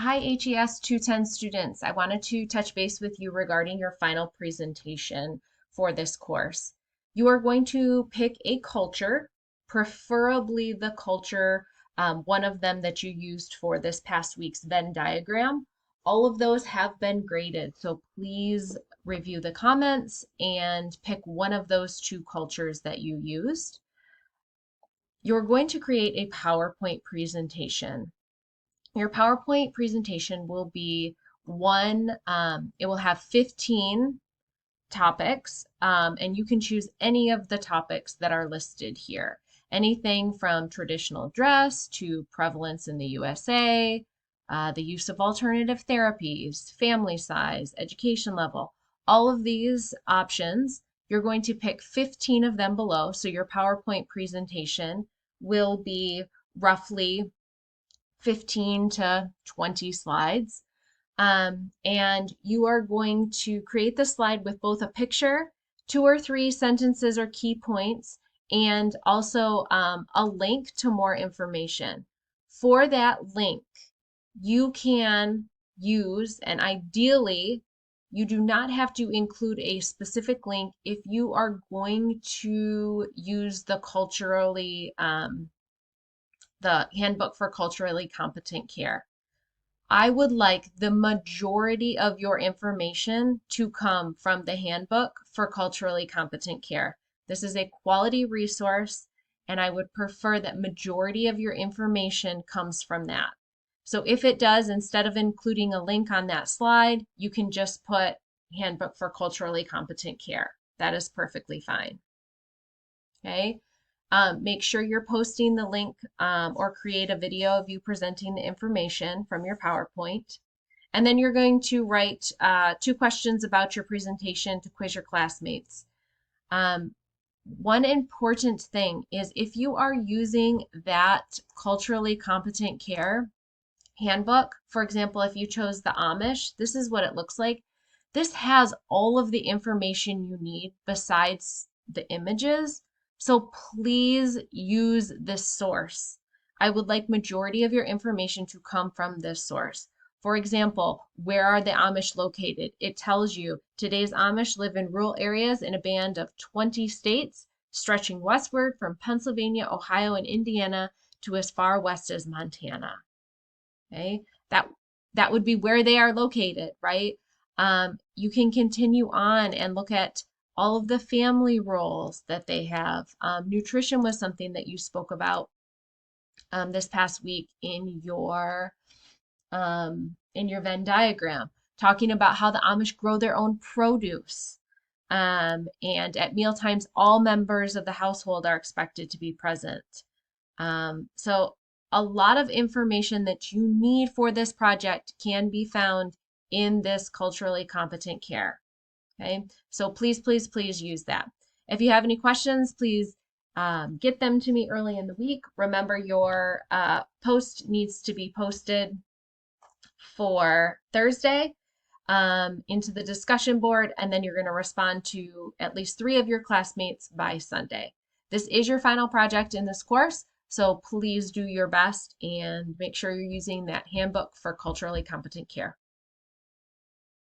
Hi, HES 210 students. I wanted to touch base with you regarding your final presentation for this course. You are going to pick a culture, preferably the culture, one of them that you used for this past week's Venn diagram. All of those have been graded, so please review the comments and pick one of those two cultures that you used. You're going to create a PowerPoint presentation. Your PowerPoint presentation will be it will have 15 topics, and you can choose any of the topics that are listed here. Anything from traditional dress to prevalence in the USA, the use of alternative therapies, family size, education level, all of these options. You're going to pick 15 of them below. So your PowerPoint presentation will be roughly 15 to 20 slides. And you are going to create the slide with both a picture, 2 or 3 sentences or key points, and also a link to more information. For that link, you can use, and ideally, you do not have to include a specific link if you are going to use the Handbook for Culturally Competent Care. I would like the majority of your information to come from the Handbook for Culturally Competent Care. This is a quality resource, and I would prefer that majority of your information comes from that. So if it does, instead of including a link on that slide, you can just put Handbook for Culturally Competent Care. That is perfectly fine. Okay. Make sure you're posting the link or create a video of you presenting the information from your PowerPoint. And then you're going to write 2 questions about your presentation to quiz your classmates. One important thing is if you are using that culturally competent care handbook, for example, if you chose the Amish, this is what it looks like. This has all of the information you need besides the images. So please use this source. I would like majority of your information to come from this source. For example, where are the Amish located? It tells you today's Amish live in rural areas in a band of 20 states, stretching westward from Pennsylvania, Ohio, and Indiana to as far west as Montana. Okay, that would be where they are located, right? You can continue on and look at all of the family roles that they have. Nutrition was something that you spoke about this past week in your Venn diagram, talking about how the Amish grow their own produce. And at meal times, all members of the household are expected to be present. So a lot of information that you need for this project can be found in this culturally competent care. Okay, so please, please, please use that. If you have any questions, please get them to me early in the week. Remember, your post needs to be posted for Thursday into the discussion board, and then you're going to respond to at least 3 of your classmates by Sunday. This is your final project in this course, so please do your best and make sure you're using that Handbook for Culturally Competent Care.